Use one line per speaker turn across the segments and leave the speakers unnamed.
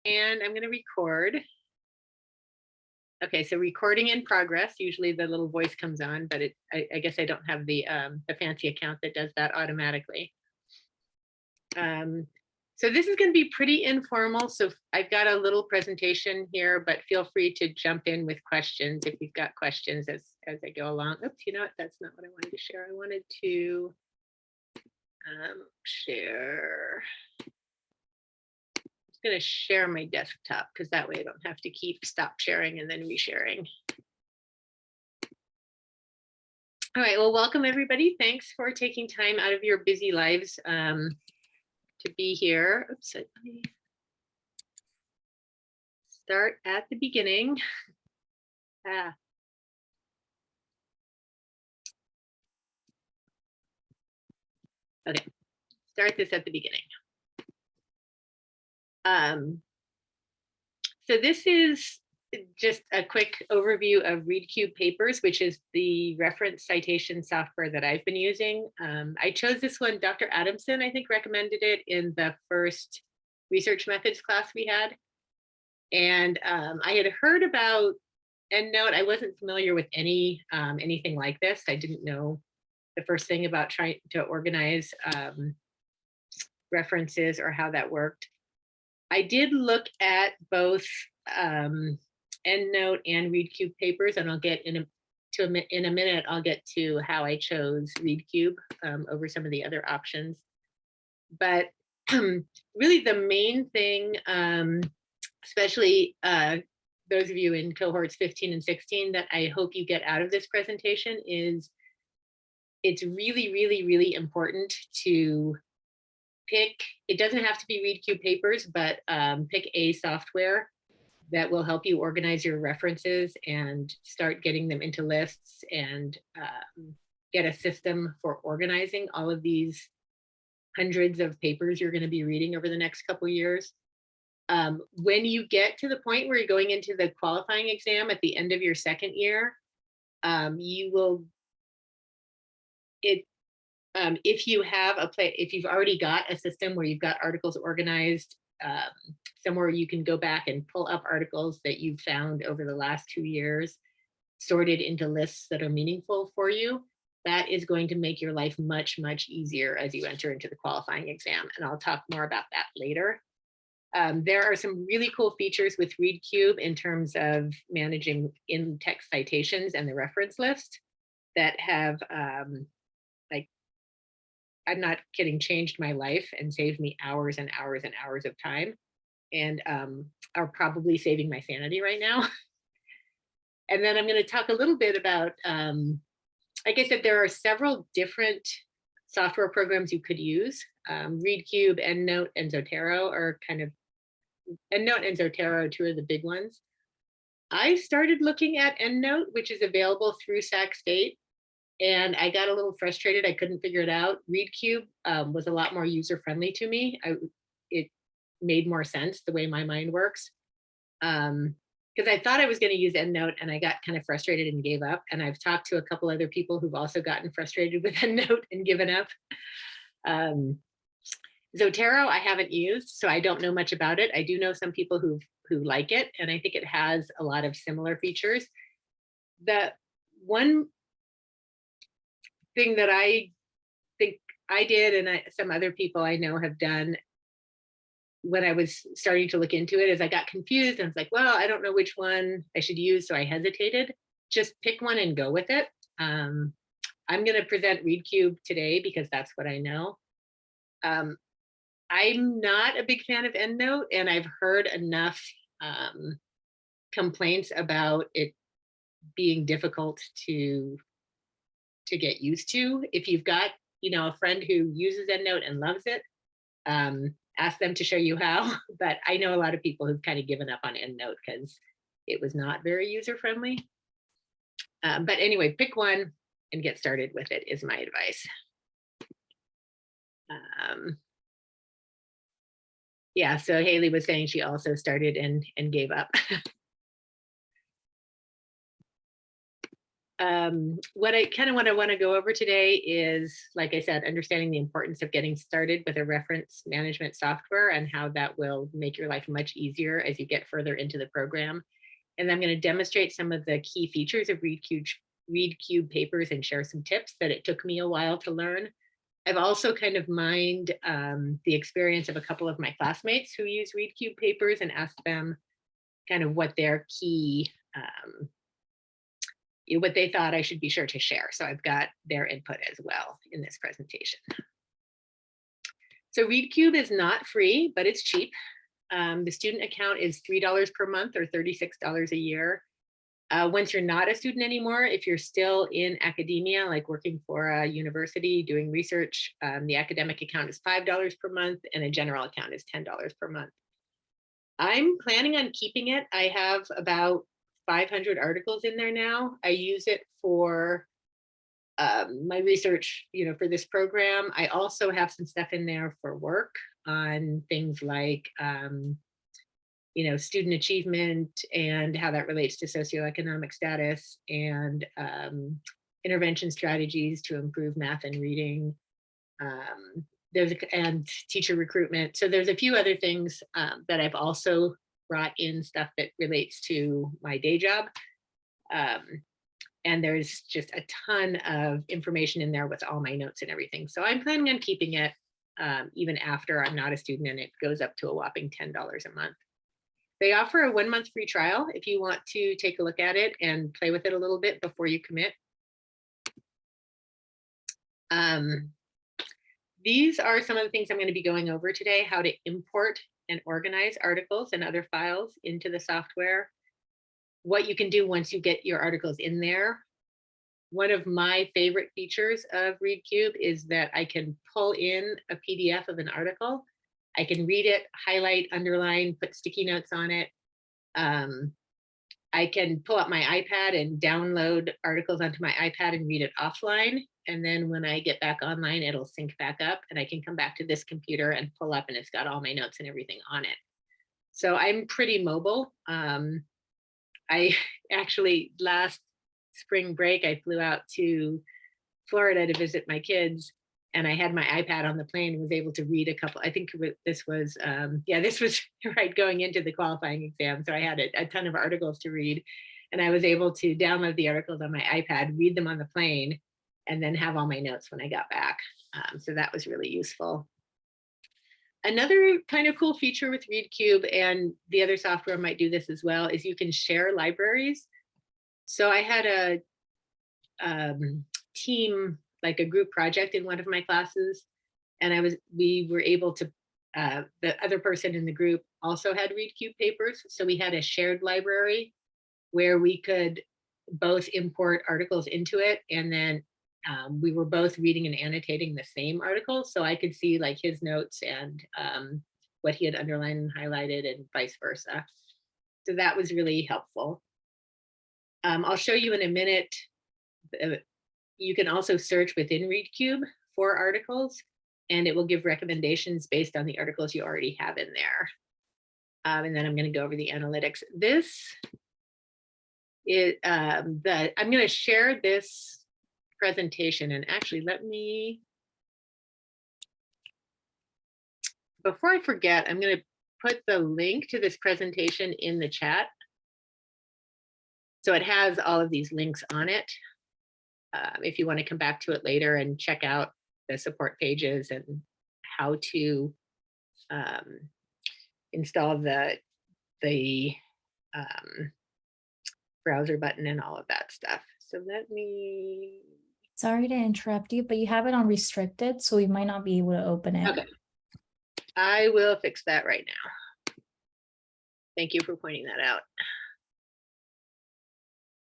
And I'm going to record. Okay, so recording in progress. Usually the little voice comes on, but I guess I don't have the fancy account that does that automatically. So this is going to be pretty informal. So I've got a little presentation here, but feel free to jump in with questions if you've got questions as I go along. Oops, you know what? That's not what I wanted to share. I wanted to share. I'm going to share my desktop because that way I don't have to stop sharing and then resharing. All right, well, welcome everybody. Thanks for taking time out of your busy lives to be here. Oops, let me start at the beginning. Okay, start this at the beginning. So this is just a quick overview of ReadCube Papers, which is the reference citation software that I've been using. I chose this one. Dr. Adamson, I think, recommended it in the first research methods class we had. And I had heard about EndNote. I wasn't familiar with anything like this. I didn't know the first thing about trying to organize references or how that worked. I did look at both EndNote and ReadCube Papers, and I'll get in a minute, I'll get to how I chose ReadCube over some of the other options. But really the main thing, especially those of you in cohorts 15 and 16, that I hope you get out of this presentation is it's really, really, really important to pick, it doesn't have to be ReadCube Papers, but pick a software that will help you organize your references and start getting them into lists and get a system for organizing all of these hundreds of papers you're going to be reading over the next couple years. When you get to the point where you're going into the qualifying exam at the end of your second year, you will, if you have if you've already got a system where you've got articles organized, somewhere you can go back and pull up articles that you've found over the last 2 years, sorted into lists that are meaningful for you, that is going to make your life much, much easier as you enter into the qualifying exam. And I'll talk more about that later. There are some really cool features with ReadCube in terms of managing in-text citations and the reference list that have, I'm not kidding, changed my life and saved me hours and hours and hours of time, and are probably saving my sanity right now. And then I'm going to talk a little bit about, like I said, there are several different software programs you could use. ReadCube, EndNote, and Zotero are kind of, EndNote and Zotero are two of the big ones. I started looking at EndNote, which is available through Sac State, and I got a little frustrated. I couldn't figure it out. ReadCube was a lot more user-friendly to me. It made more sense the way my mind works. Because I thought I was going to use EndNote, and I got kind of frustrated and gave up. And I've talked to a couple other people who've also gotten frustrated with EndNote and given up. Zotero I haven't used, so I don't know much about it. I do know some people who like it, and I think it has a lot of similar features. The one thing that I think I did, and some other people I know have done when I was starting to look into it, is I got confused and I was like, well, I don't know which one I should use, so I hesitated. Just pick one and go with it. I'm going to present ReadCube today because that's what I know. I'm not a big fan of EndNote, and I've heard enough complaints about it being difficult to get used to. If you've got, a friend who uses EndNote and loves it, ask them to show you how. But I know a lot of people who've kind of given up on EndNote because it was not very user-friendly. But anyway, pick one and get started with it is my advice. Yeah, so Haley was saying she also started and gave up. What I want to go over today is, like I said, understanding the importance of getting started with a reference management software and how that will make your life much easier as you get further into the program. And I'm going to demonstrate some of the key features of ReadCube Papers and share some tips that it took me a while to learn. I've also kind of mined the experience of a couple of my classmates who use ReadCube Papers and asked them kind of what their key what they thought I should be sure to share. So I've got their input as well in this presentation. So ReadCube is not free, but it's cheap. The student account is $3 per month or $36 a year. Once you're not a student anymore, if you're still in academia, like working for a university doing research, the academic account is $5 per month and a general account is $10 per month. I'm planning on keeping it. I have about 500 articles in there now. I use it for my research, for this program. I also have some stuff in there for work on things like, student achievement and how that relates to socioeconomic status and intervention strategies to improve math and reading. And teacher recruitment. So there's a few other things that I've also brought in stuff that relates to my day job. And there's just a ton of information in there with all my notes and everything. So I'm planning on keeping it even after I'm not a student, and it goes up to a whopping $10 a month. They offer a 1-month free trial if you want to take a look at it and play with it a little bit before you commit. These are some of the things I'm going to be going over today: how to import and organize articles and other files into the software, what you can do once you get your articles in there. One of my favorite features of ReadCube is that I can pull in a PDF of an article. I can read it, highlight, underline, put sticky notes on it. I can pull up my iPad and download articles onto my iPad and read it offline. And then when I get back online, it'll sync back up and I can come back to this computer and pull up, and it's got all my notes and everything on it. So I'm pretty mobile. I actually, last spring break, I flew out to Florida to visit my kids, and I had my iPad on the plane and was able to read a couple. I think this was, this was right going into the qualifying exam. So I had a ton of articles to read, and I was able to download the articles on my iPad, read them on the plane, and then have all my notes when I got back. So that was really useful. Another kind of cool feature with ReadCube, and the other software might do this as well, is you can share libraries. So I had a team, like a group project in one of my classes, and we were able to, the other person in the group also had ReadCube Papers. So we had a shared library where we could both import articles into it, and then we were both reading and annotating the same article. So I could see like his notes and what he had underlined and highlighted and vice versa. So that was really helpful. I'll show you in a minute. You can also search within ReadCube for articles, and it will give recommendations based on the articles you already have in there. And then I'm going to go over the analytics. I'm going to share this presentation, and actually before I forget, I'm going to put the link to this presentation in the chat. So it has all of these links on it. If you want to come back to it later and check out the support pages and how to install the browser button and all of that stuff. So let me...
Sorry to interrupt you, but you have it on restricted, so we might not be able to open it.
Okay. I will fix that right now. Thank you for pointing that out.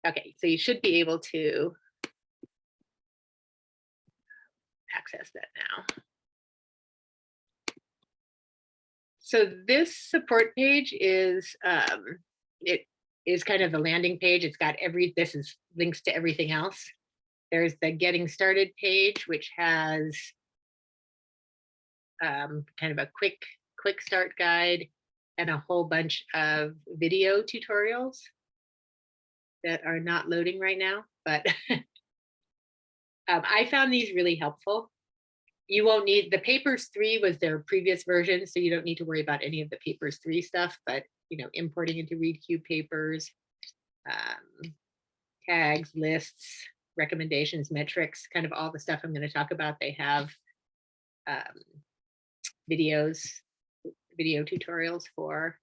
Okay, so you should be able to access that now. So this support page is, it is kind of the landing page. It's got this is links to everything else. There's the getting started page, which has kind of a quick start guide and a whole bunch of video tutorials that are not loading right now. but I found these really helpful. You won't need, the Papers 3 was their previous version, so you don't need to worry about any of the Papers 3 stuff, but importing into ReadCube Papers, tags, lists, recommendations, metrics, kind of all the stuff I'm going to talk about. They have video tutorials for.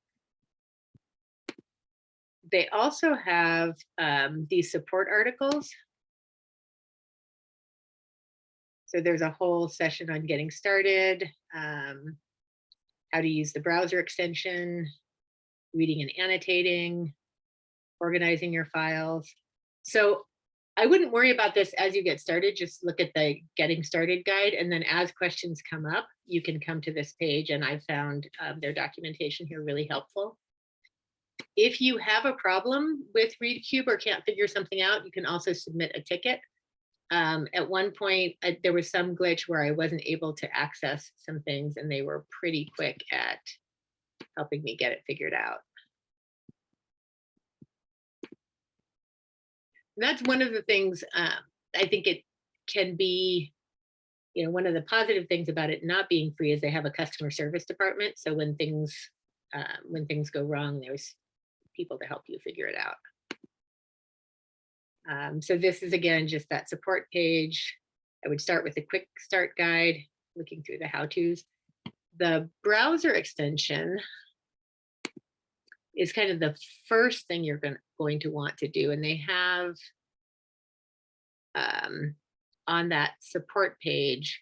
They also have these support articles. So there's a whole session on getting started, how to use the browser extension, reading and annotating, organizing your files. So I wouldn't worry about this as you get started. Just look at the getting started guide. And then as questions come up, you can come to this page. And I found their documentation here really helpful. If you have a problem with ReadCube or can't figure something out, you can also submit a ticket. At one point, there was some glitch where I wasn't able to access some things, and they were pretty quick at helping me get it figured out. And that's one of the things I think it can be, one of the positive things about it not being free is they have a customer service department. So when things go wrong, there's people to help you figure it out. So this is, again, just that support page. I would start with a quick start guide, looking through the how-tos. The browser extension is kind of the first thing you're going to want to do. And they have on that support page,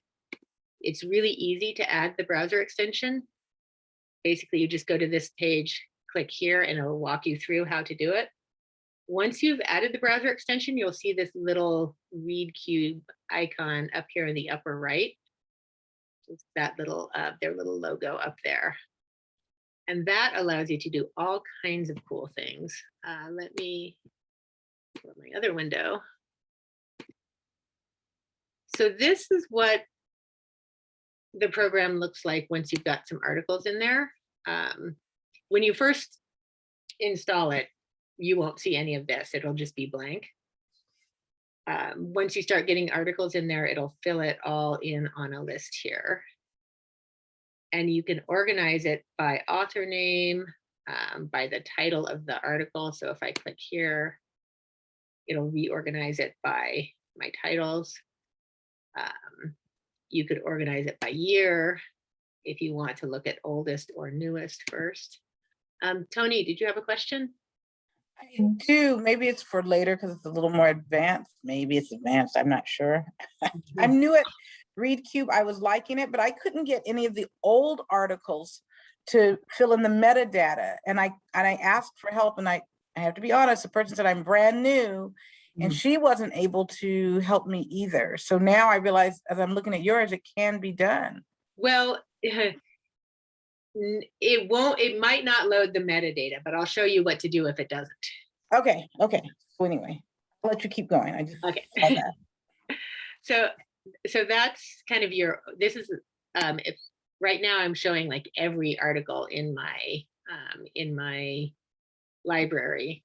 it's really easy to add the browser extension. Basically, you just go to this page, click here, and it'll walk you through how to do it. Once you've added the browser extension, you'll see this little ReadCube icon up here in the upper right. It's that little, their little logo up there. And that allows you to do all kinds of cool things. Let me go to my other window. So this is what the program looks like once you've got some articles in there. When you first install it, you won't see any of this. It'll just be blank. Once you start getting articles in there, it'll fill it all in on a list here. And you can organize it by author name, by the title of the article. So if I click here, it'll reorganize it by my titles. You could organize it by year if you want to look at oldest or newest first. Tony, did you have a question?
I do. Maybe it's for later because it's a little more advanced. Maybe it's advanced. I'm not sure. I'm new at ReadCube. I was liking it, but I couldn't get any of the old articles to fill in the metadata. And I asked for help, and I have to be honest, the person said I'm brand new, and she wasn't able to help me either. So now I realize, as I'm looking at yours, it can be done.
Well, it might not load the metadata, but I'll show you what to do if it doesn't.
Okay. So anyway, I'll let you keep going. I just
okay.
saw that.
So that's kind of this is if right now I'm showing like every article in my library.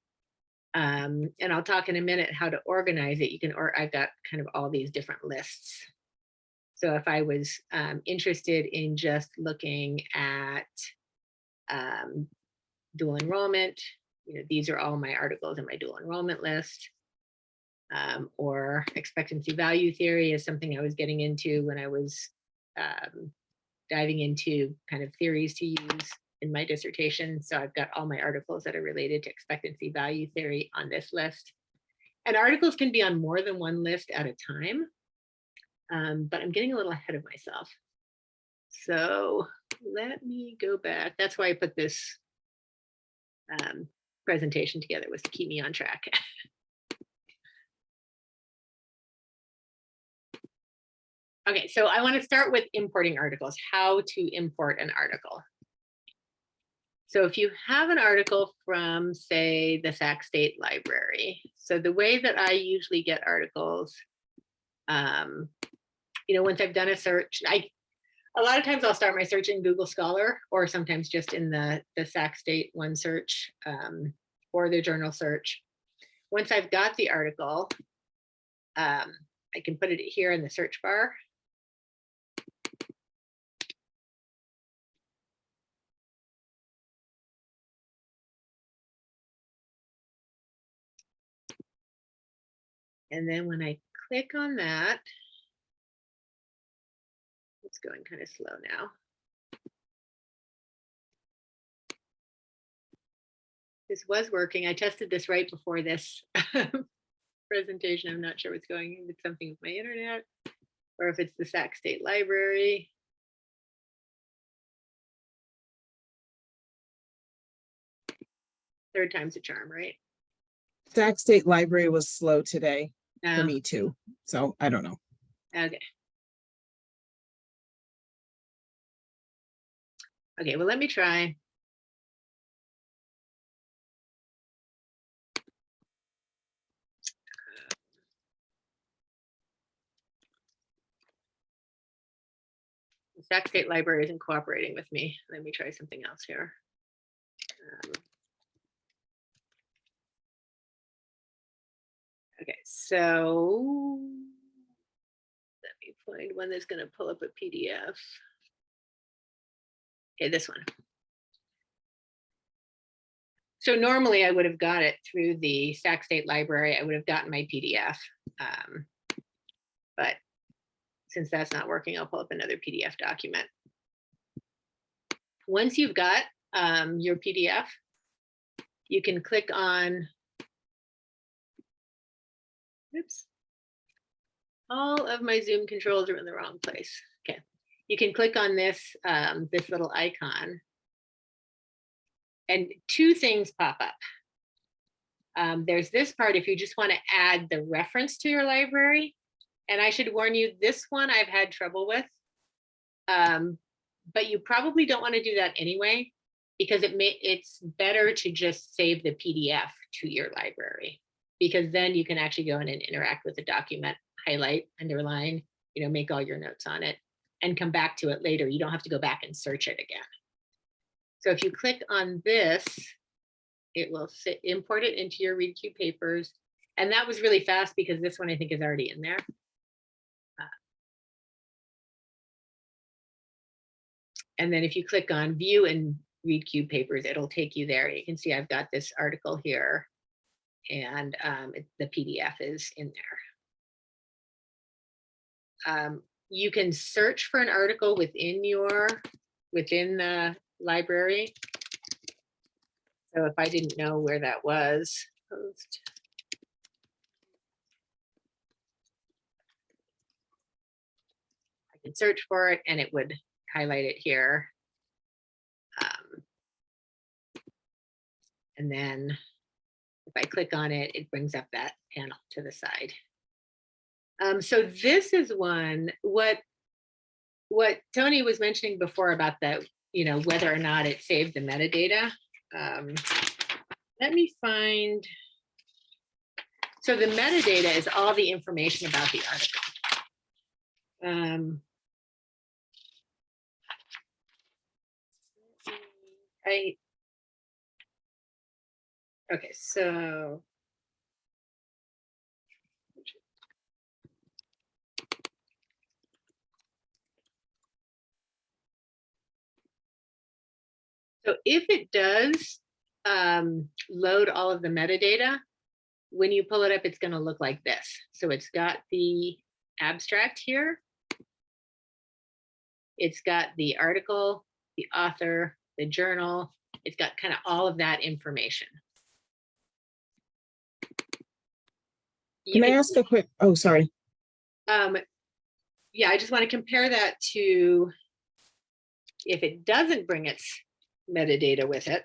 And I'll talk in a minute how to organize it. I've got kind of all these different lists. So if I was interested in just looking at dual enrollment, these are all my articles in my dual enrollment list. Or expectancy value theory is something I was getting into when I was diving into kind of theories to use in my dissertation. So I've got all my articles that are related to expectancy value theory on this list. And articles can be on more than one list at a time. But I'm getting a little ahead of myself. So let me go back. That's why I put this presentation together, was to keep me on track. Okay, so I want to start with importing articles, how to import an article. So if you have an article from, say, the Sac State Library, so the way that I usually get articles, once I've done a search, a lot of times I'll start my search in Google Scholar, or sometimes just in the Sac State one search, or the journal search. Once I've got the article, I can put it here in the search bar. And then when I click on that, it's going kind of slow now. This was working. I tested this right before this presentation. I'm not sure what's going on. It's something with my internet or if it's the Sac State Library. Third time's a charm, right?
Sac State Library was slow today for
Oh,
me too. So I don't know.
okay. Okay, well, let me try. The Sac State Library isn't cooperating with me. Let me try something else here. Okay, so let me find one that's going to pull up a PDF. Okay, this one. So normally I would have got it through the Sac State Library. I would have gotten my PDF. But since that's not working, I'll pull up another PDF document. Once you've got your PDF, you can click on, oops, all of my Zoom controls are in the wrong place. Okay, you can click on this, this little icon and two things pop up. There's this part if you just want to add the reference to your library. And I should warn you, this one I've had trouble with. But you probably don't want to do that anyway, because it's better to just save the PDF to your library, because then you can actually go in and interact with the document, highlight, underline, make all your notes on it and come back to it later. You don't have to go back and search it again. So if you click on this, it will import it into your ReadCube Papers. And that was really fast because this one I think is already in there. And then if you click on View and ReadCube Papers, it'll take you there. You can see I've got this article here, and the PDF is in there. You can search for an article within the library. So if I didn't know where that was, post. I can search for it and it would highlight it here. And then if I click on it, it brings up that panel to the side. So this is one, what Tony was mentioning before about the, whether or not it saved the metadata. Let me find, so the metadata is all the information about the article. Okay, so if it does load all of the metadata, when you pull it up, it's going to look like this. So it's got the abstract here. It's got the article, the author, the journal. It's got kind of all of that information.
Can I ask a quick, oh, sorry.
Yeah, I just want to compare that to if it doesn't bring its metadata with it.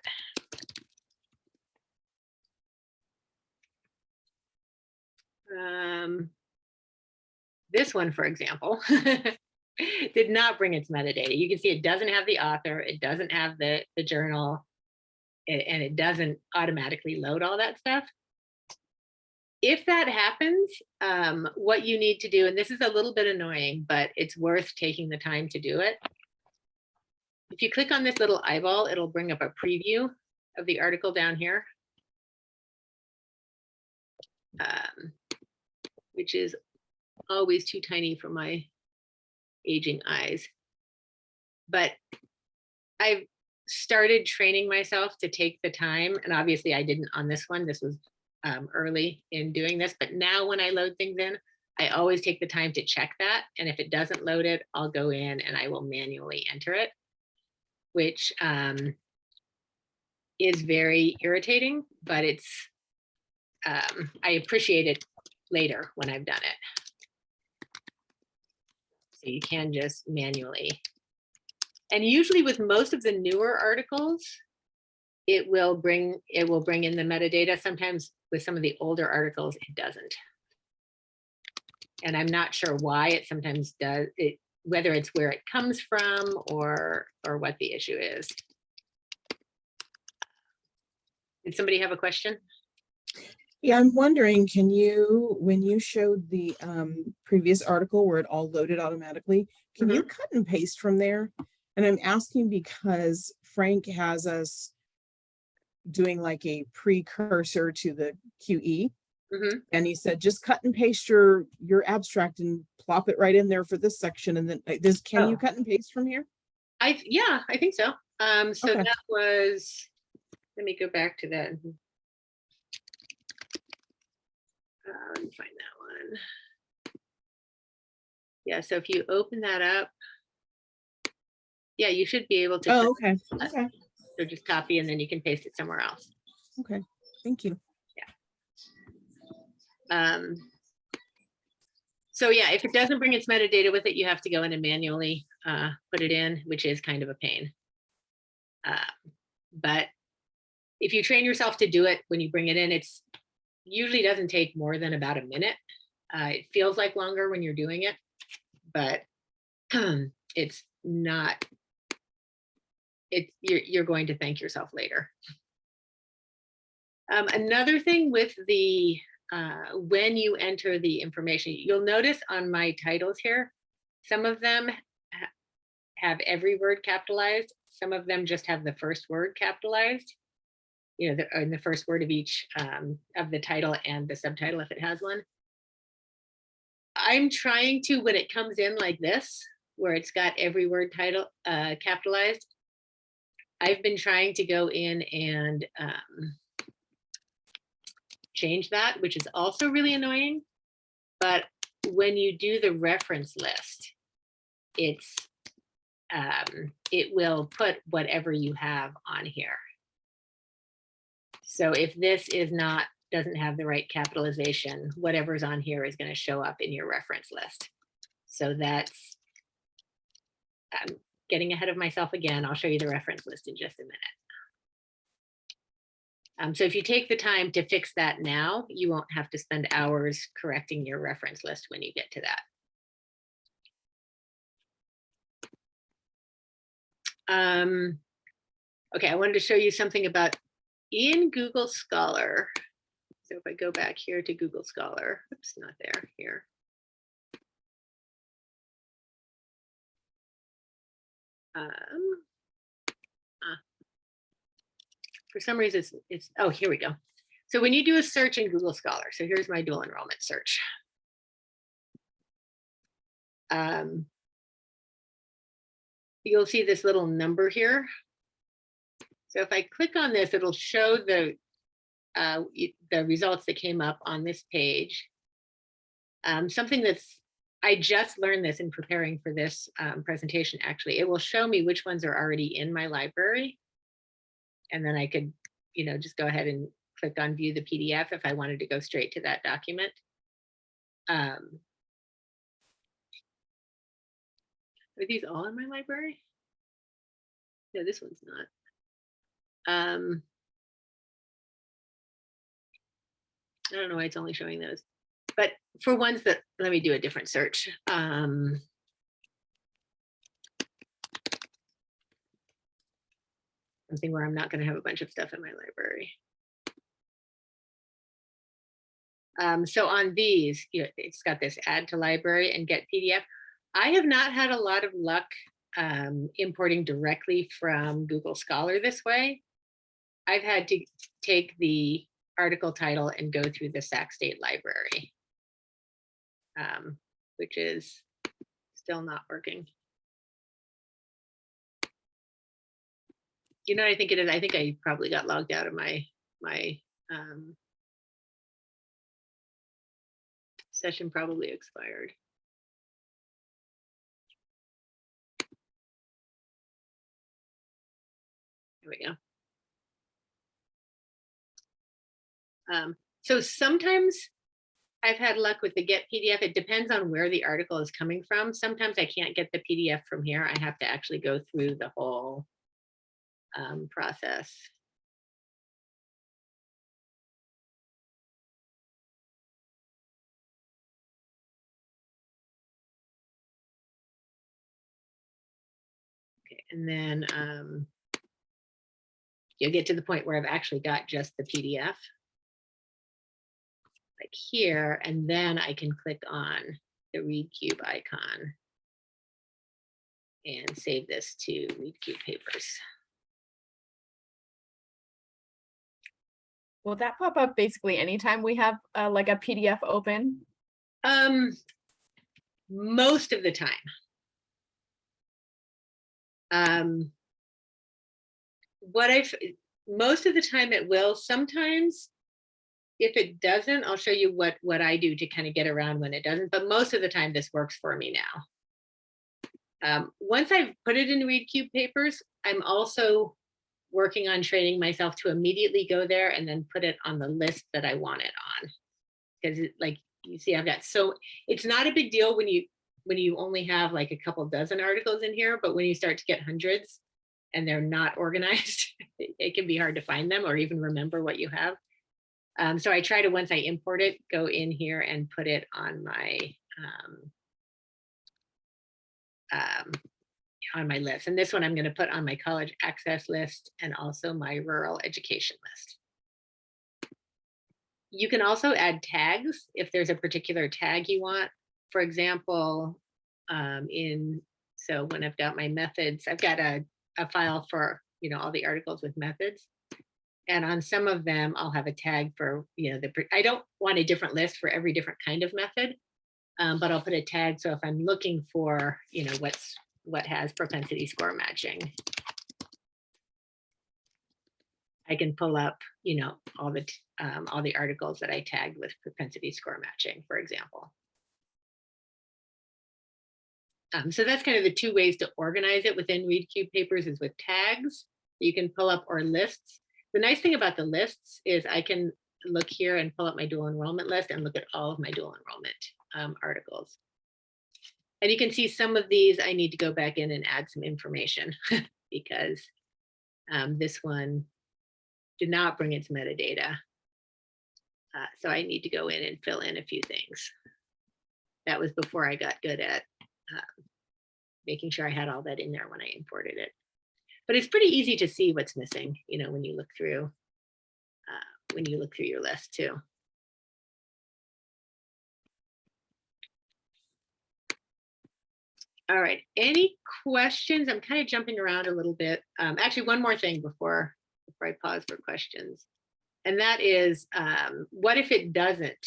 This one, for example, did not bring its metadata. You can see it doesn't have the author, it doesn't have the journal, and it doesn't automatically load all that stuff. If that happens, what you need to do, and this is a little bit annoying, but it's worth taking the time to do it. If you click on this little eyeball, it'll bring up a preview of the article down here. which is always too tiny for my aging eyes. But I've started training myself to take the time, and obviously I didn't on this one. This was early in doing this, but now when I load things in, I always take the time to check that. And if it doesn't load it, I'll go in and I will manually enter it, which is very irritating, but it's, I appreciate it later when I've done it. So you can just manually. And usually with most of the newer articles, it will bring in the metadata. Sometimes with some of the older articles, it doesn't. And I'm not sure why it sometimes does, whether it's where it comes from or what the issue is. Did somebody have a question?
Yeah, I'm wondering, can you, when you showed the previous article where it all loaded automatically, can you cut and paste from there? And I'm asking because Frank has us doing like a precursor to the QE. And he said, just cut and paste your abstract and plop it right in there for this section. And then can you cut and paste from here?
Yeah, I think so. So
Okay.
that was, let me go back to that. Let me find that one. Yeah, so if you open that up, yeah, you should be able to.
Oh, okay. Okay.
So just copy and then you can paste it somewhere else.
Okay. Thank you.
So yeah, if it doesn't bring its metadata with it, you have to go in and manually put it in, which is kind of a pain. But if you train yourself to do it when you bring it in, it's usually doesn't take more than about a minute. It feels like longer when you're doing it, but it's not. You're going to thank yourself later. Another thing with the when you enter the information, you'll notice on my titles here, some of them have every word capitalized. Some of them just have the first word capitalized, you know, in the first word of each of the title and the subtitle if it has one. I'm trying to, when it comes in like this, where it's got every word title capitalized, I've been trying to go in and change that, which is also really annoying. But when you do the reference list, it's it will put whatever you have on here. So if this is not, doesn't have the right capitalization, whatever's on here is going to show up in your reference list. So that's, I'm getting ahead of myself again. I'll show you the reference list in just a minute. So if you take the time to fix that now, you won't have to spend hours correcting your reference list when you get to that. Okay, I wanted to show you something about in Google Scholar. So if I go back here to Google Scholar, oops, not there, here. For some reason, it's, oh, here we go. So when you do a search in Google Scholar, so here's my dual enrollment search. You'll see this little number here. So if I click on this, it'll show the results that came up on this page. Something that's, I just learned this in preparing for this presentation, actually. It will show me which ones are already in my library. And then I could, you know, just go ahead and click on view the PDF if I wanted to go straight to that document. Are these all in my library? No, this one's not. I don't know why it's only showing those. But for ones that, let me do a different search. Something where I'm not going to have a bunch of stuff in my library. So on these, you know, it's got this add to library and get PDF. I have not had a lot of luck importing directly from Google Scholar this way. I've had to take the article title and go through the Sac State Library. which is still not working. You know what I think it is? I think I probably got logged out of my session probably expired. There we go. So sometimes I've had luck with the get PDF. It depends on where the article is coming from. Sometimes I can't get the PDF from here. I have to actually go through the whole process. Okay, and then you'll get to the point where I've actually got just the PDF. Like here, and then I can click on the ReadCube icon and save this to ReadCube Papers.
Will that pop up basically anytime we have like a PDF open?
Most of the time. Most of the time it will. Sometimes if it doesn't, I'll show you what I do to kind of get around when it doesn't, but most of the time this works for me now. Once I've put it in ReadCube Papers, I'm also working on training myself to immediately go there and then put it on the list that I want it on. Because like you see, I've got it's not a big deal when you only have like a couple dozen articles in here, but when you start to get hundreds and they're not organized, it can be hard to find them or even remember what you have. So I try to, once I import it, go in here and put it on my list. And this one I'm going to put on my college access list and also my rural education list. You can also add tags if there's a particular tag you want. For example, so when I've got my methods, I've got a file for, all the articles with methods. And on some of them, I'll have a tag for, I don't want a different list for every different kind of method, but I'll put a tag. So if I'm looking for, what has propensity score matching, I can pull up, all the articles that I tagged with propensity score matching, for example. So that's kind of the two ways to organize it within ReadCube Papers is with tags you can pull up or lists. The nice thing about the lists is I can look here and pull up my dual enrollment list and look at all of my dual enrollment articles. And you can see some of these I need to go back in and add some information because this one did not bring its metadata. So I need to go in and fill in a few things. That was before I got good at making sure I had all that in there when I imported it. But it's pretty easy to see what's missing, when you look through your list too. All right, any questions? I'm kind of jumping around a little bit. Actually, one more thing before I pause for questions. And that is, what if it doesn't?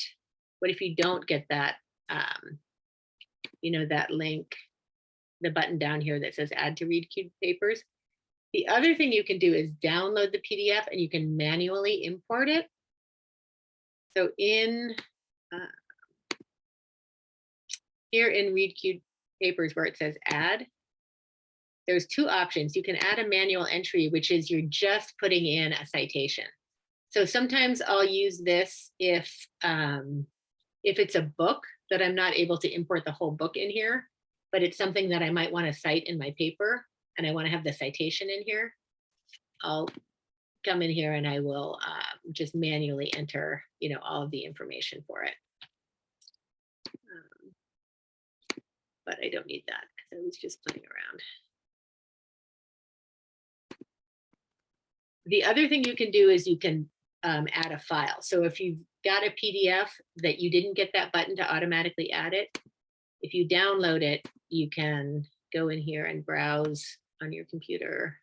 What if you don't get that, that link, the button down here that says add to ReadCube Papers? The other thing you can do is download the PDF and you can manually import it. So in here in ReadCube Papers where it says add, there's two options. You can add a manual entry, which is you're just putting in a citation. So sometimes I'll use this if it's a book that I'm not able to import the whole book in here, but it's something that I might want to cite in my paper and I want to have the citation in here. I'll come in here and I will just manually enter, all of the information for it. But I don't need that because I was just playing around. The other thing you can do is you can add a file. So if you've got a PDF that you didn't get that button to automatically add it, if you download it, you can go in here and browse on your computer.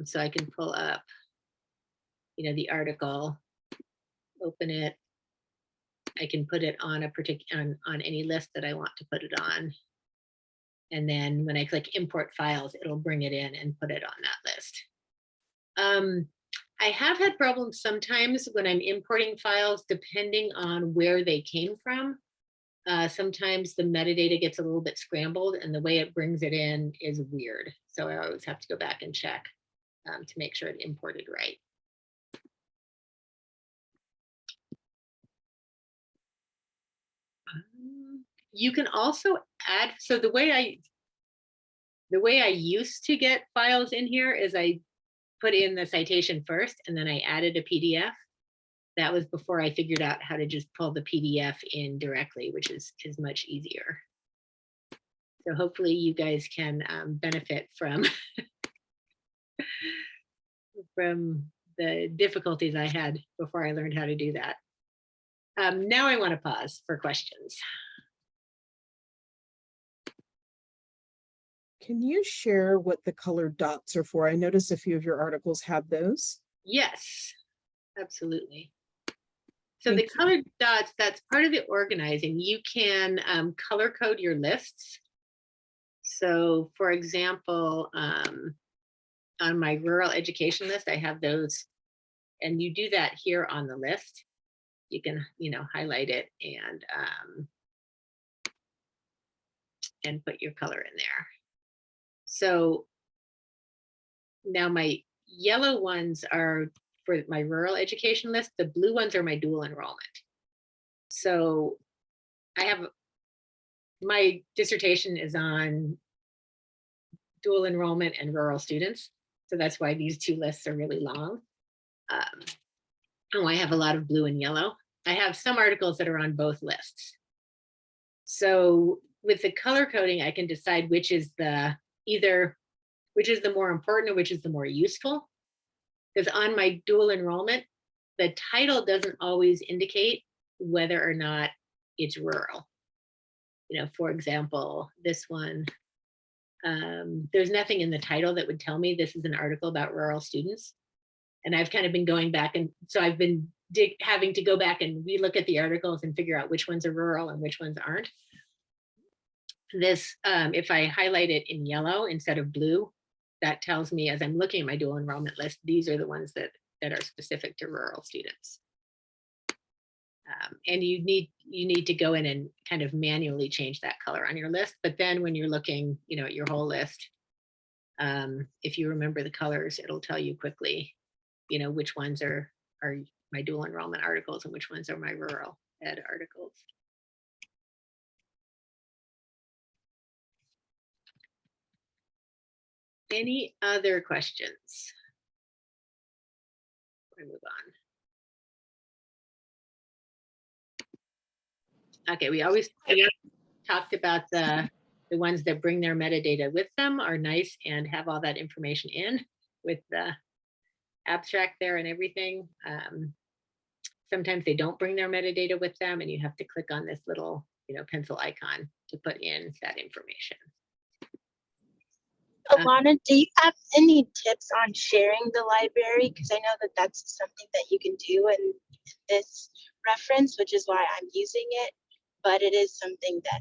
So I can pull up, the article, open it, I can put it on a particular, on any list that I want to put it on. And then when I click import files, it'll bring it in and put it on that list. I have had problems sometimes when I'm importing files, depending on where they came from. Sometimes the metadata gets a little bit scrambled and the way it brings it in is weird. So I always have to go back and check to make sure it imported right. You can also add, so the way I used to get files in here is I put in the citation first and then I added a PDF. That was before I figured out how to just pull the PDF in directly, which is much easier. So hopefully you guys can benefit from from the difficulties I had before I learned how to do that. Now I want to pause for questions.
Can you share what the colored dots are for? I noticed a few of your articles have those.
Yes, absolutely. So
Thank
the
you.
colored dots, that's part of the organizing. You can color code your lists. So for example, on my rural education list, I have those, and you do that here on the list. You can, highlight it and put your color in there. So now my yellow ones are for my rural education list. The blue ones are my dual enrollment. So I have, my dissertation is on dual enrollment and rural students. So that's why these two lists are really long. And I have a lot of blue and yellow. I have some articles that are on both lists. So with the color coding, I can decide which is the more important or which is the more useful. Because on my dual enrollment, the title doesn't always indicate whether or not it's rural. For example, this one, there's nothing in the title that would tell me this is an article about rural students. And I've kind of been going back, and so I've been having to go back and relook at the articles and figure out which ones are rural and which ones aren't. This, if I highlight it in yellow instead of blue, that tells me as I'm looking at my dual enrollment list, these are the ones that are specific to rural students. And you need to go in and kind of manually change that color on your list. But then when you're looking, at your whole list, if you remember the colors, it'll tell you quickly, which ones are my dual enrollment articles and which ones are my rural ed articles. Any other questions? I move on. Okay, we talked about the ones that bring their metadata with them are nice and have all that information in with the abstract there and everything. Sometimes they don't bring their metadata with them and you have to click on this little, pencil icon to put in that information.
Alana, do you have any tips on sharing the library? Because I know that that's something that you can do in this reference, which is why I'm using it. But it is something that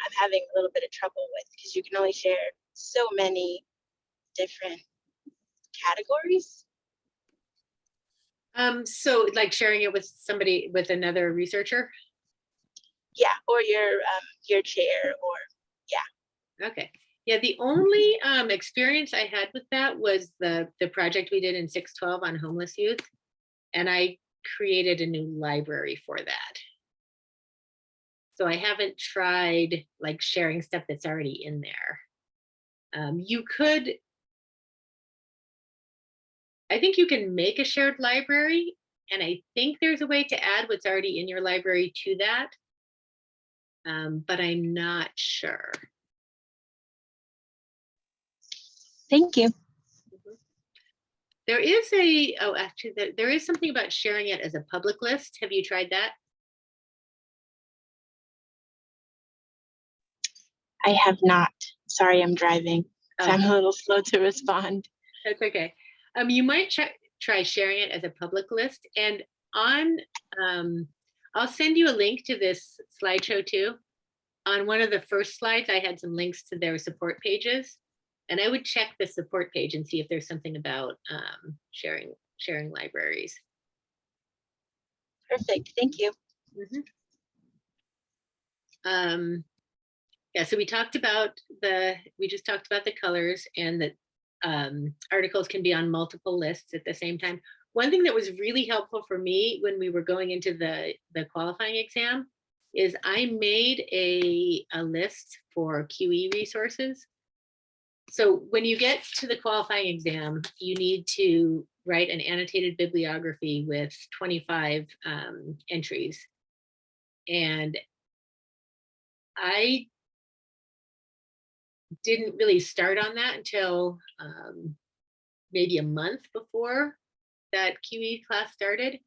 I'm having a little bit of trouble with because you can only share so many different categories.
So like sharing it with somebody, with another researcher?
Yeah, or your chair, or yeah.
Okay. Yeah, the only experience I had with that was the project we did in 612 on homeless youth. And I created a new library for that. So I haven't tried like sharing stuff that's already in there. You could, I think you can make a shared library, and I think there's a way to add what's already in your library to that. But I'm not sure.
Thank you.
There is actually there is something about sharing it as a public list. Have you tried that?
I have not. Sorry, I'm driving, so I'm a little slow to respond.
That's okay. You might try sharing it as a public list, and on I'll send you a link to this slideshow too. On one of the first slides, I had some links to their support pages. And I would check the support page and see if there's something about sharing libraries.
Perfect, thank you.
Yeah, so we just talked about the colors and that articles can be on multiple lists at the same time. One thing that was really helpful for me when we were going into the qualifying exam is I made a list for QE resources. So when you get to the qualifying exam, you need to write an annotated bibliography with 25 entries. And I didn't really start on that until maybe a month before that QE class started.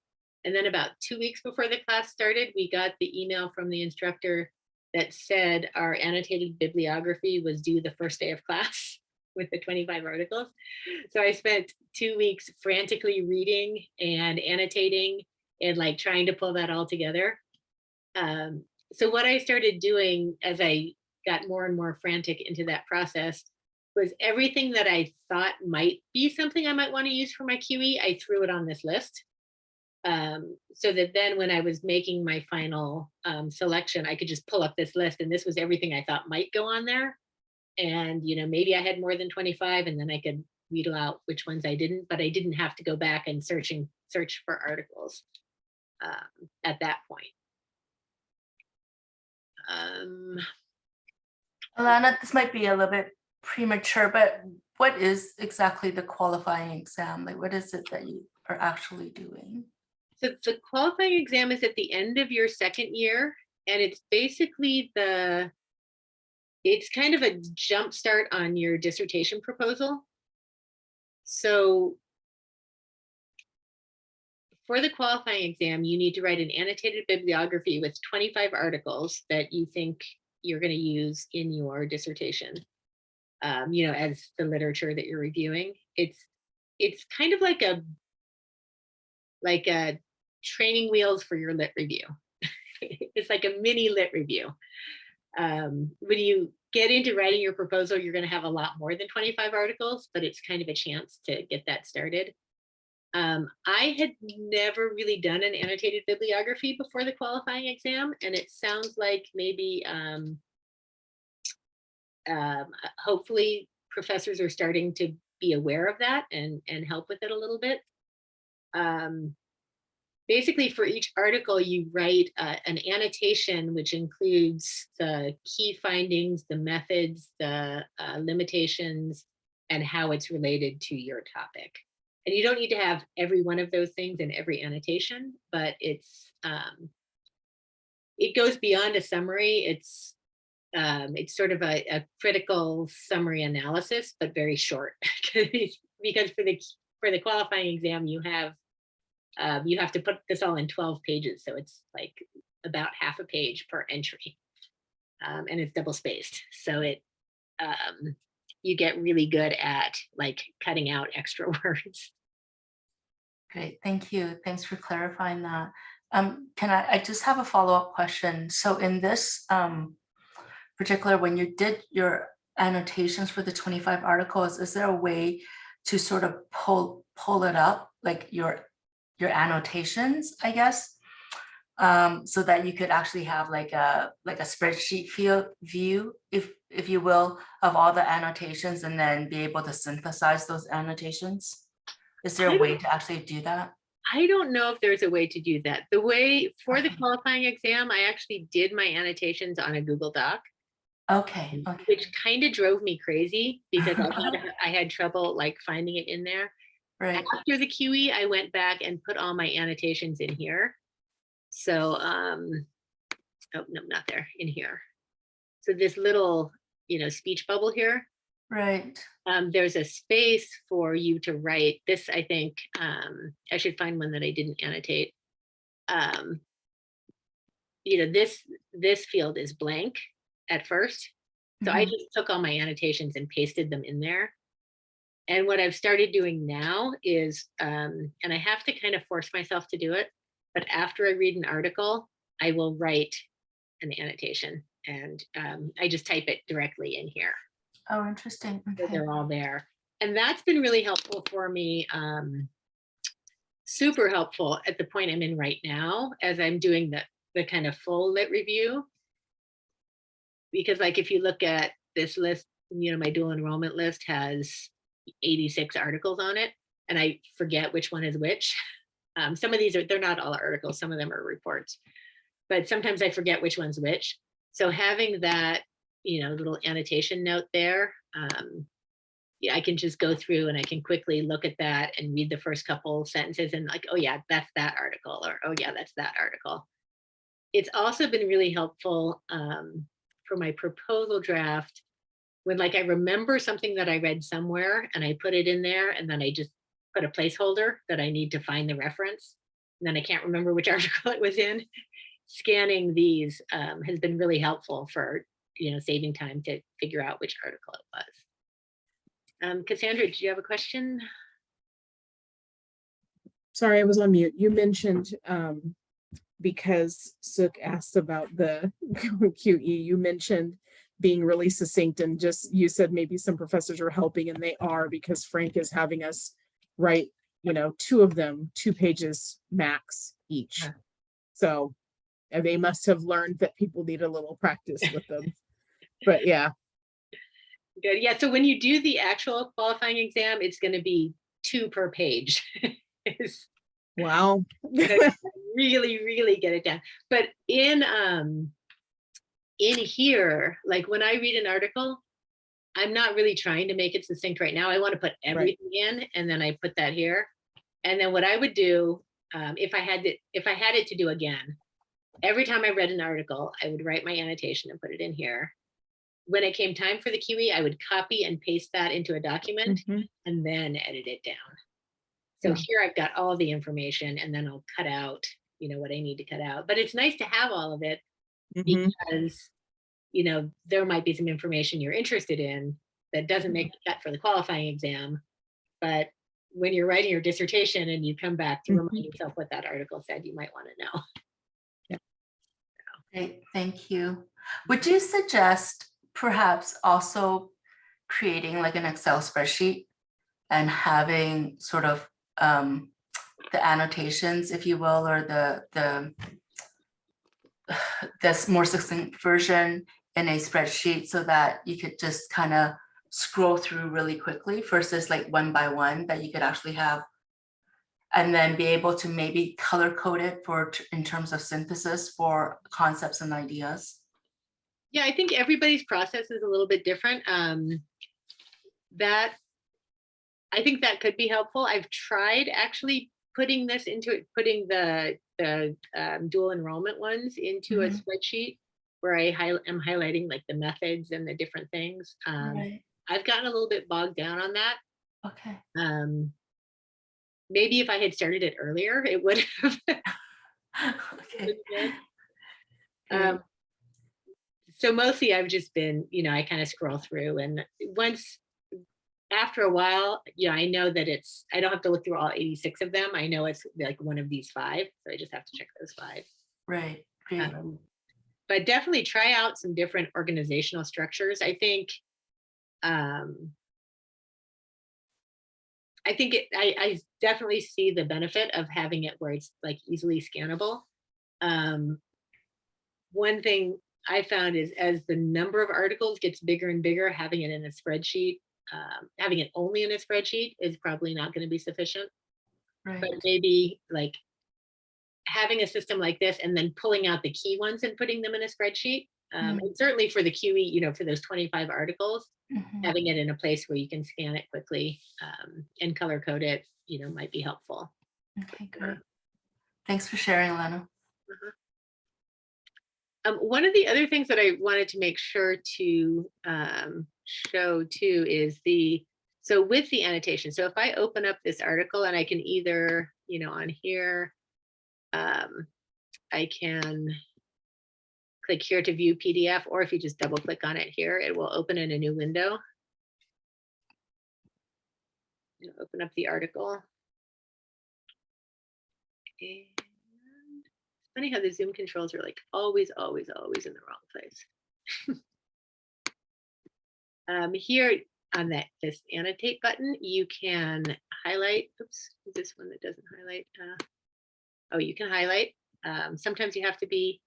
And then about 2 weeks before the class started, we got the email from the instructor that said our annotated bibliography was due the first day of class with the 25 articles. So I spent 2 weeks frantically reading and annotating and like trying to pull that all together. So what I started doing as I got more and more frantic into that process was everything that I thought might be something I might want to use for my QE, I threw it on this list. So that then when I was making my final selection, I could just pull up this list and this was everything I thought might go on there. And, you know, maybe I had more than 25 and then I could wheedle out which ones I didn't, but I didn't have to go back and search for articles at that point.
Alana, this might be a little bit premature, but what is exactly the qualifying exam? Like, what is it that you are actually doing?
So the qualifying exam is at the end of your second year, and it's basically it's kind of a jump start on your dissertation proposal. So for the qualifying exam, you need to write an annotated bibliography with 25 articles that you think you're going to use in your dissertation, you know, as the literature that you're reviewing. It's kind of like a training wheels for your lit review. It's like a mini lit review. When you get into writing your proposal, you're going to have a lot more than 25 articles, but it's kind of a chance to get that started. I had never really done an annotated bibliography before the qualifying exam, and it sounds like maybe hopefully professors are starting to be aware of that and help with it a little bit. Basically, for each article, you write an annotation, which includes the key findings, the methods, the limitations, and how it's related to your topic. And you don't need to have every one of those things in every annotation, but it goes beyond a summary. It's sort of a critical summary analysis, but very short. Because for the qualifying exam, you have to put this all in 12 pages. So it's like about half a page per entry. And it's double spaced. So you get really good at like cutting out extra words.
Great, thank you. Thanks for clarifying that. I just have a follow-up question. So in this particular, when you did your annotations for the 25 articles, is there a way to sort of pull it up, like your annotations, I guess, so that you could actually have like a spreadsheet view, if you will, of all the annotations, and then be able to synthesize those annotations? Is there a way to actually do that?
I don't know if there's a way to do that. The way for the qualifying exam, I actually did my annotations on a Google Doc.
Okay.
Which kind of drove me crazy because I had trouble like finding it in there.
Right.
After the QE, I went back and put all my annotations in here. So, oh no, not there, in here. So this little, speech bubble here.
Right.
There's a space for you to write this. I think I should find one that I didn't annotate. This field is blank at first. So I just took all my annotations and pasted them in there. And what I've started doing now is, and I have to kind of force myself to do it, but after I read an article, I will write an annotation, and I just type it directly in here.
Oh, interesting.
So
Okay.
they're all there. And that's been really helpful for me. Super helpful at the point I'm in right now as I'm doing the kind of full lit review. Because like if you look at this list, you know, my dual enrollment list has 86 articles on it, and I forget which one is which. Some of these they're not all articles, some of them are reports, but sometimes I forget which one's which. So having that, you know, little annotation note there, yeah, I can just go through and I can quickly look at that and read the first couple sentences and like, oh yeah, that's that article, or oh yeah, that's that article. It's also been really helpful for my proposal draft when like I remember something that I read somewhere and I put it in there, and then I just put a placeholder that I need to find the reference, and then I can't remember which article it was in. Scanning these has been really helpful for, you know, saving time to figure out which article it was. Cassandra, did you have a question?
Sorry, I was on mute. You mentioned, because Sook asked about the QE, you mentioned being really succinct, and just, you said maybe some professors are helping, and they are, because Frank is having us write, you know, 2 of them, 2 pages max each.
Yeah.
So, and they must have learned that people need a little practice with them. But yeah,
Good. Yeah. So when you do the actual qualifying exam, it's going to be 2 per page. It's
wow.
really, really get it done. But in here, like when I read an article, I'm not really trying to make it succinct right now. I want to put everything in, and then I put that here. And then what I would do, if I had it to do again, every time I read an article, I would write my annotation and put it in here. When it came time for the QE, I would copy and paste that into a document and then edit it down. So here I've got all the information, and then I'll cut out, you know, what I need to cut out. But it's nice to have all of it because, you know, there might be some information you're interested in that doesn't make the cut for the qualifying exam. But when you're writing your dissertation and you come back to remind yourself what that article said, you might want to know.
Great, thank you. Would you suggest perhaps also creating like an Excel spreadsheet and having sort of the annotations, if you will, or this more succinct version in a spreadsheet, so that you could just kind of scroll through really quickly versus like one by one, that you could actually have, and then be able to maybe color code it for in terms of synthesis for concepts and ideas?
Yeah, I think everybody's process is a little bit different. That I think that could be helpful. I've tried actually putting this into it, putting the dual enrollment ones into a spreadsheet where I am highlighting like the methods and the different things.
Right.
I've gotten a little bit bogged down on that.
Okay.
Maybe if I had started it earlier, it would have.
Okay.
Good. So mostly I've just been, you know, I kind of scroll through, and after a while, yeah, I know that I don't have to look through all 86 of them. I know it's like one of these 5, so I just have to check those 5.
Right. Great.
But definitely try out some different organizational structures. I think I definitely see the benefit of having it where it's like easily scannable. One thing I found is as the number of articles gets bigger and bigger, having it in a spreadsheet, having it only in a spreadsheet is probably not going to be sufficient.
Right.
But maybe like having a system like this and then pulling out the key ones and putting them in a spreadsheet. And certainly for the QE, you know, for those 25 articles, having it in a place where you can scan it quickly and color code it, you know, might be helpful.
Okay, great. Thanks for sharing, Alana.
One of the other things that I wanted to make sure to show too is so with the annotation, so if I open up this article and I can either, you know, on here, I can click here to view PDF, or if you just double click on it here, it will open in a new window. Open up the article. And Funny how the Zoom controls are like always, always, always in the wrong place. Here on this annotate button, you can highlight. Oops, this one that doesn't highlight. Oh, you can highlight. Sometimes you have to be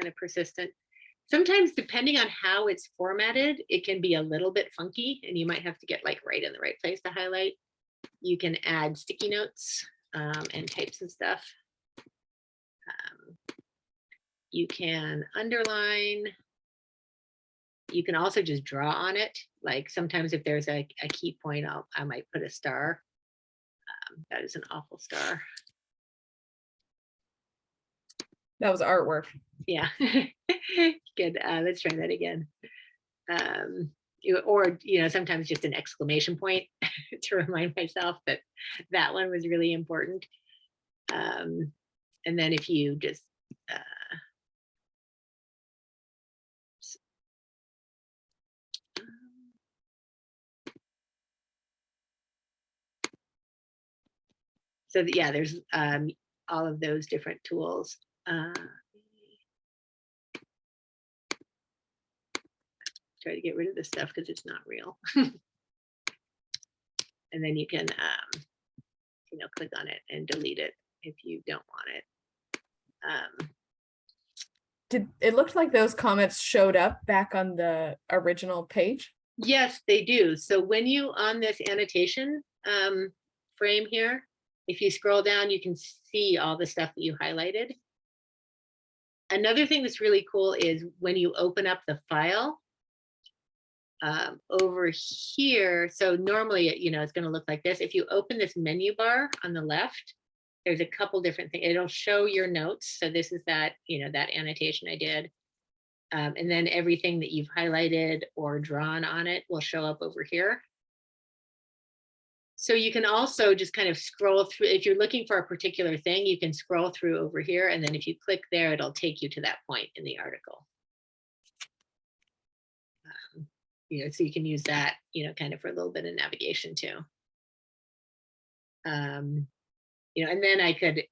kind of persistent. Sometimes, depending on how it's formatted, it can be a little bit funky, and you might have to get like right in the right place to highlight. You can add sticky notes and types of stuff. You can underline. You can also just draw on it. Like sometimes if there's a key point, I might put a star. That is an awful star.
That was artwork.
Yeah, good. Let's try that again. Or, you know, sometimes just an exclamation point to remind myself that that one was really important. And then if you just so yeah, there's all of those different tools. Try to get rid of this stuff because it's not real. And then you can, you know, click on it and delete it if you don't want it.
It looked like those comments showed up back on the original page?
Yes, they do. So when you on this annotation frame here, if you scroll down, you can see all the stuff that you highlighted. Another thing that's really cool is when you open up the file over here. So normally, you know, it's going to look like this. If you open this menu bar on the left, there's a couple different things. It'll show your notes. So this is that, you know, that annotation I did. And then everything that you've highlighted or drawn on it will show up over here. So you can also just kind of scroll through. If you're looking for a particular thing, you can scroll through over here. And then if you click there, it'll take you to that point in the article. You know, so you can use that, you know, kind of for a little bit of navigation too. You know, and then I could,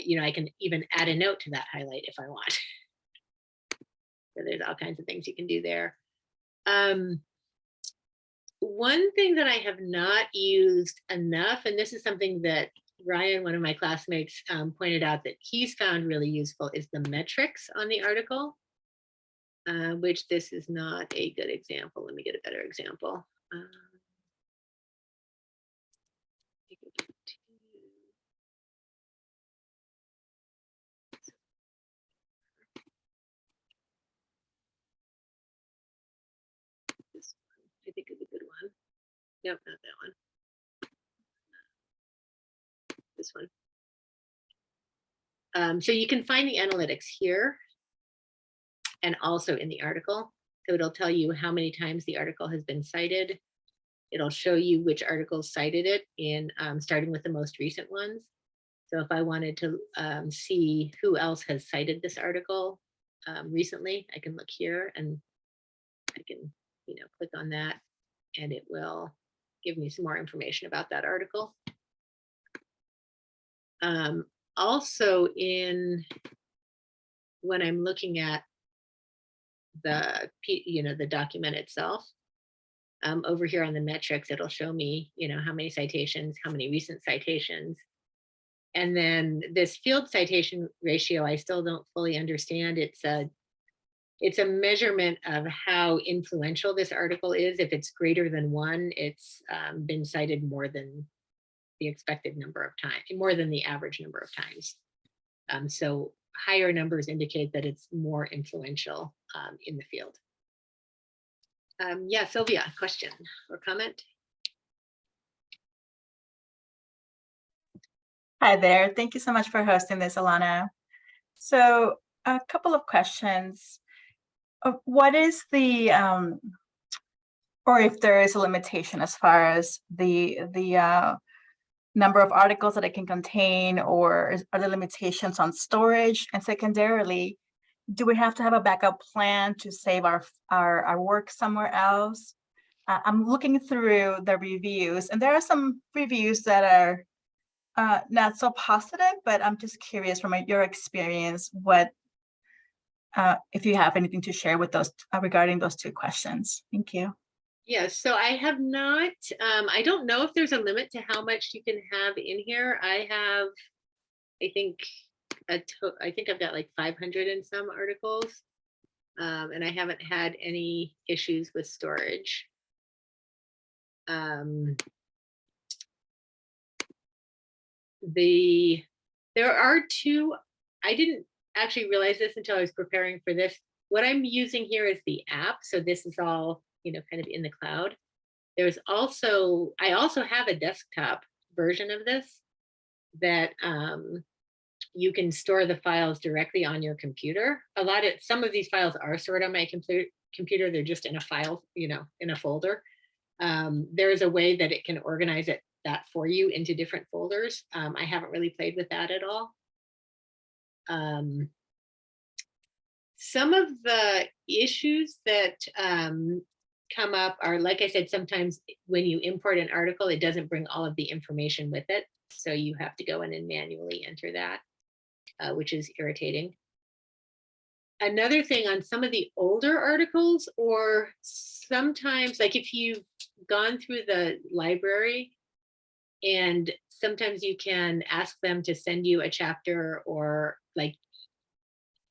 you know, I can even add a note to that highlight if I want. So there's all kinds of things you can do there. One thing that I have not used enough, and this is something that Ryan, one of my classmates, pointed out that he's found really useful, is the metrics on the article. Which this is not a good example. Let me get a better example. This one, I think, is a good one. Nope, not that one. This one. So you can find the analytics here and also in the article. So it'll tell you how many times the article has been cited. It'll show you which articles cited it in, starting with the most recent ones. So if I wanted to see who else has cited this article recently, I can look here and I can, you know, click on that and it will give me some more information about that article. Also when I'm looking at the, you know, the document itself, over here on the metrics, it'll show me, you know, how many citations, how many recent citations. And then this field citation ratio, I still don't fully understand. It's a measurement of how influential this article is. If it's greater than 1, it's been cited more than the expected number of times, more than the average number of times. So higher numbers indicate that it's more influential in the field. Yeah, Sylvia, question or comment?
Hi there. Thank you so much for hosting this, Alana. So a couple of questions. What is the, or if there is a limitation as far as the number of articles that it can contain, or are there limitations on storage? And secondarily, do we have to have a backup plan to save our work somewhere else? I'm looking through the reviews, and there are some reviews that are not so positive, but I'm just curious from your experience, what if you have anything to share with those regarding those two questions. Thank you.
Yes, so I have not, I don't know if there's a limit to how much you can have in here. I have, I think, I think I've got like 500 and some articles. And I haven't had any issues with storage. There are two, I didn't actually realize this until I was preparing for this. What I'm using here is the app. So this is all, you know, kind of in the cloud. There's also, I also have a desktop version of this that you can store the files directly on your computer. Some of these files are stored on my computer. They're just in a file, you know, in a folder. There's a way that it can organize that for you into different folders. I haven't really played with that at all. Some of the issues that come up are, like I said, sometimes when you import an article, it doesn't bring all of the information with it. So you have to go in and manually enter that, which is irritating. Another thing on some of the older articles, or sometimes like if you've gone through the library, and sometimes you can ask them to send you a chapter, or like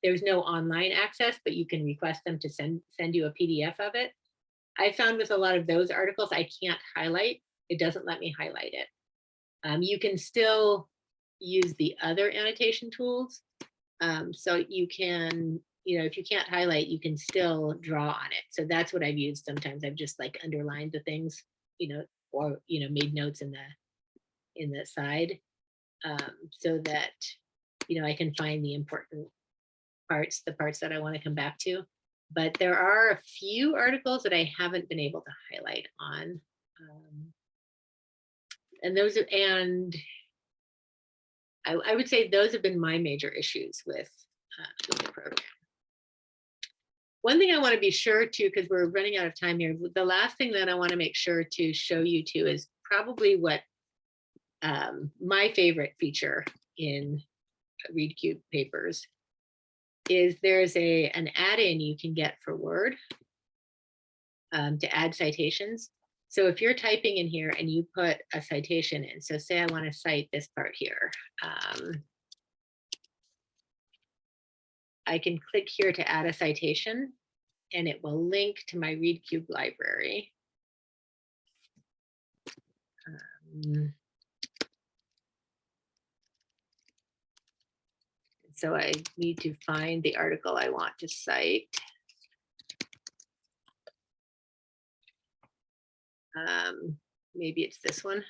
there's no online access, but you can request them to send you a PDF of it. I found with a lot of those articles, I can't highlight. It doesn't let me highlight it. You can still use the other annotation tools. So you can, you know, if you can't highlight, you can still draw on it. So that's what I've used. Sometimes I've just like underlined the things, you know, or, you know, made notes in the side, so that, you know, I can find the important parts, the parts that I want to come back to. But there are a few articles that I haven't been able to highlight on. And those are, and I would say those have been my major issues with the program. One thing I want to be sure to, because we're running out of time here, the last thing that I want to make sure to show you too is probably what my favorite feature in ReadCube Papers is. There's an add-in you can get for Word to add citations. So if you're typing in here and you put a citation in, so say I want to cite this part here, I can click here to add a citation, and it will link to my ReadCube library. So I need to find the article I want to cite. Maybe it's this one.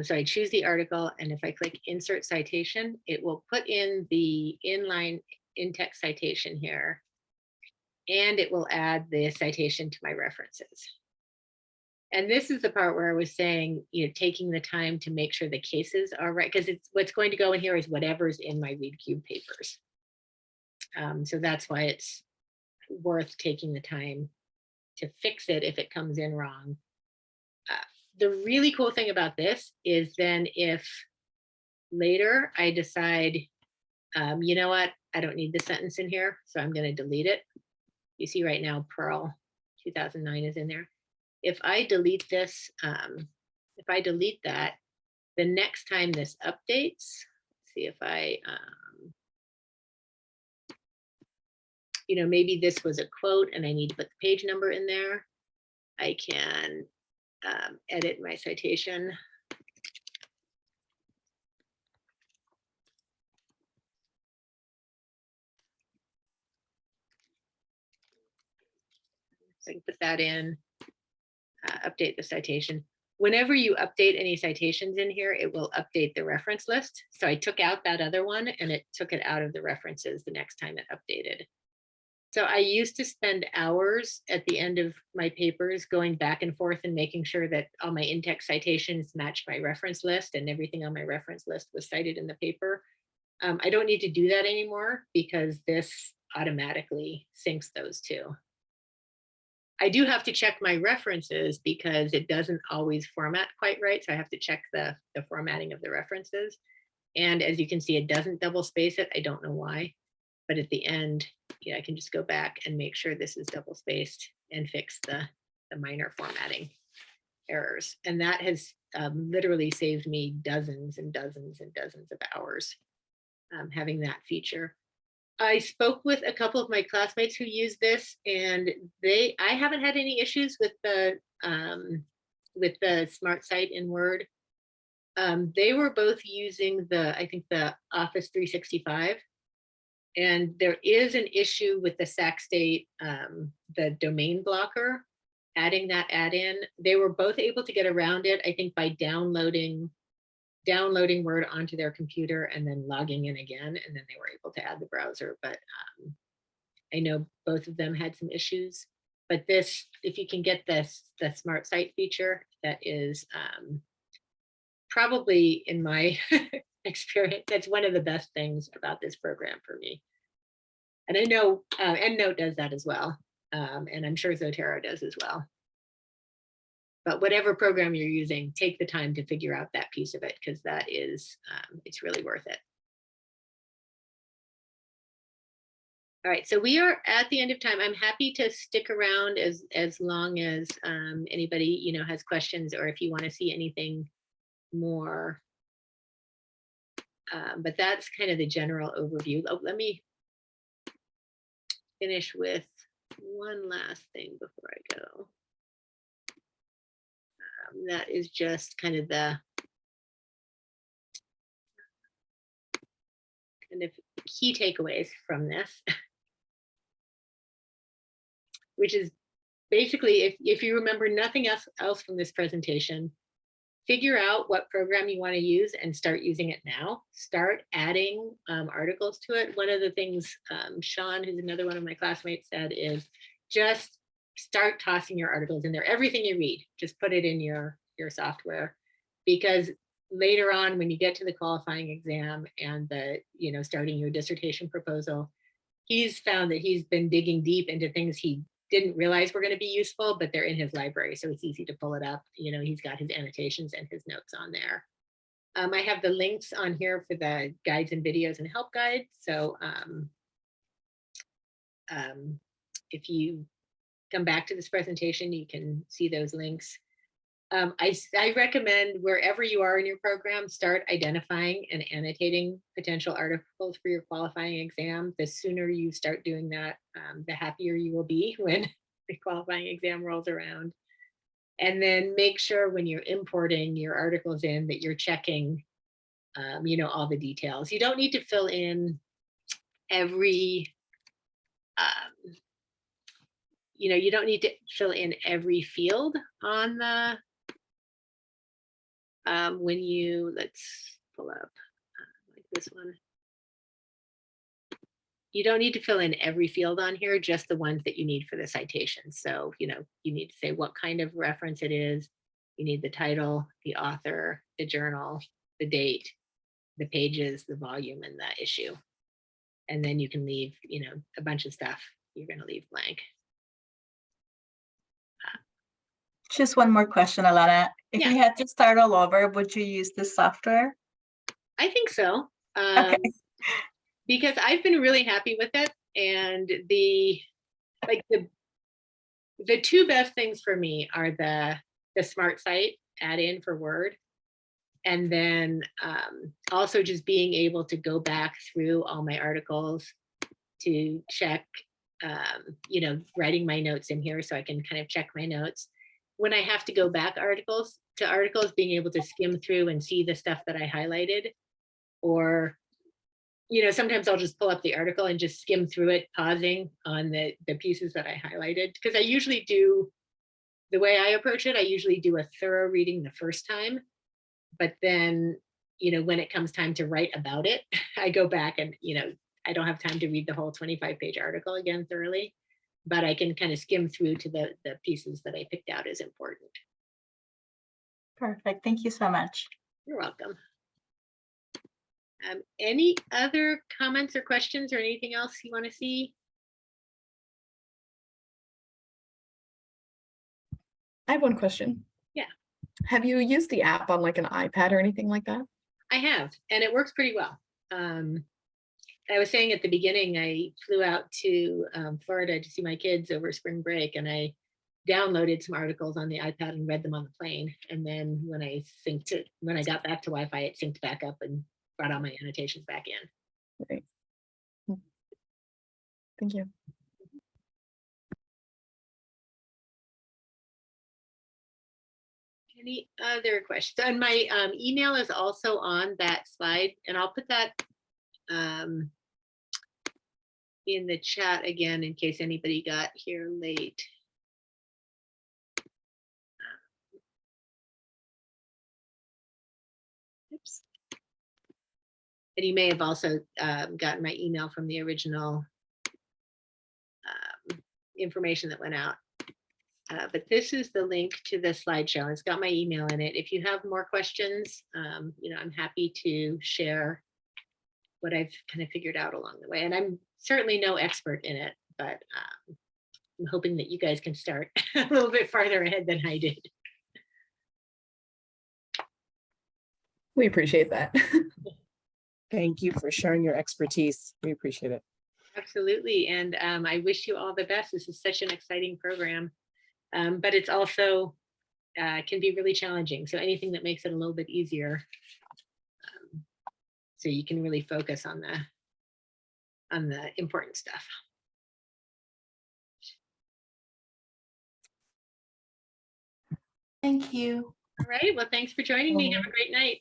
So I choose the article, and if I click insert citation, it will put in the inline in-text citation here, and it will add the citation to my references. And this is the part where I was saying, you know, taking the time to make sure the cases are right, because it's what's going to go in here is whatever's in my ReadCube papers. So that's why it's worth taking the time to fix it if it comes in wrong. The really cool thing about this is then if later I decide, you know what, I don't need the sentence in here, so I'm going to delete it. You see right now, Pearl 2009 is in there. If I delete this, if I delete that, the next time this updates, see if I, you know, maybe this was a quote and I need to put the page number in there. I can edit my citation. So I can put that in, update the citation. Whenever you update any citations in here, it will update the reference list. So I took out that other one and it took it out of the references the next time it updated. So I used to spend hours at the end of my papers going back and forth and making sure that all my in-text citations matched my reference list and everything on my reference list was cited in the paper. I don't need to do that anymore because this automatically syncs those two. I do have to check my references because it doesn't always format quite right. So I have to check the formatting of the references. And as you can see, it doesn't double space it. I don't know why, but at the end, yeah, I can just go back and make sure this is double spaced and fix the minor formatting errors. And that has literally saved me dozens and dozens and dozens of hours having that feature. I spoke with a couple of my classmates who use this, and I haven't had any issues with the Smart Site in Word. They were both using I think the Office 365, and there is an issue with the SACState, the domain blocker, adding that add-in. They were both able to get around it, I think, by downloading Word onto their computer and then logging in again, and then they were able to add the browser. But I know both of them had some issues. But this, if you can get the Smart Site feature, that is probably, in my experience, that's one of the best things about this program for me. And I know EndNote does that as well, and I'm sure Zotero does as well. But whatever program you're using, take the time to figure out that piece of it, because that is, it's really worth it. All right, so we are at the end of time. I'm happy to stick around as long as anybody has questions, or if you want to see anything more. But that's kind of the general overview. Oh, let me finish with one last thing before I go. That is just kind of the key takeaways from this, which is basically, if you remember nothing else from this presentation, figure out what program you want to use and start using it now. Start adding articles to it. One of the things Sean, who's another one of my classmates, said is just start tossing your articles in there. Everything you read, just put it in your software, because later on, when you get to the qualifying exam and starting your dissertation proposal, he's found that he's been digging deep into things he didn't realize were going to be useful, but they're in his library, so it's easy to pull it up. He's got his annotations and his notes on there. I have the links on here for the guides and videos and help guides. So if you come back to this presentation, you can see those links. I recommend wherever you are in your program, start identifying and annotating potential articles for your qualifying exam. The sooner you start doing that, the happier you will be when the qualifying exam rolls around. And then make sure when you're importing your articles in that you're checking, all the details. You don't need to fill in every, you don't need to fill in every field on the, let's pull up like this one. You don't need to fill in every field on here, just the ones that you need for the citation. So, you need to say what kind of reference it is. You need the title, the author, the journal, the date, the pages, the volume, and the issue. And then you can leave, a bunch of stuff you're going to leave blank.
Just one more question, Alana. If
Yeah.
you had to start all over, would you use this software?
I think so.
Okay.
Because I've been really happy with it. And the two best things for me are the Smart Site add-in for Word. And then also just being able to go back through all my articles to check, writing my notes in here so I can kind of check my notes. When I have to go back articles, being able to skim through and see the stuff that I highlighted, or, sometimes I'll just pull up the article and just skim through it, pausing on the pieces that I highlighted. Because I usually do, the way I approach it, I usually do a thorough reading the first time. But then, when it comes time to write about it, I go back and, I don't have time to read the whole 25-page article again thoroughly. But I can kind of skim through to the pieces that I picked out as important.
Perfect. Thank you so much.
You're welcome. Any other comments or questions or anything else you want to see?
I have one question.
Yeah.
Have you used the app on like an iPad or anything like that?
I have, and it works pretty well. I was saying at the beginning, I flew out to Florida to see my kids over spring break, and I downloaded some articles on the iPad and read them on the plane. And then when I got back to Wi-Fi, it synced back up and brought all my annotations back in.
Great. Thank you.
Any other questions? And my email is also on that slide, and I'll put that in the chat again in case anybody got here late. Oops. And you may have also gotten my email from the original information that went out. But this is the link to the slideshow. It's got my email in it. If you have more questions, I'm happy to share what I've kind of figured out along the way. And I'm certainly no expert in it, but I'm hoping that you guys can start a little bit farther ahead than I did.
We appreciate that.
Thank you for sharing your expertise. We appreciate it.
Absolutely. And I wish you all the best. This is such an exciting program. But it's also can be really challenging. So anything that makes it a little bit easier, so you can really focus on the important stuff.
Thank you.
All right. Well, thanks for joining me. Have a great night.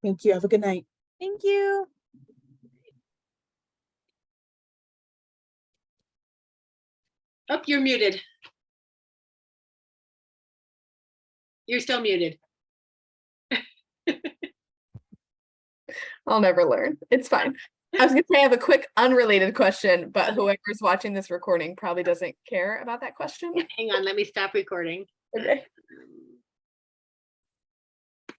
Thank you. Have a good night.
Thank you.
Oh, you're muted. You're still muted.
I'll never learn. It's fine. I was gonna say I have a quick unrelated question, but whoever's watching this recording probably doesn't care about that question.
Hang on, let me stop recording.
Okay.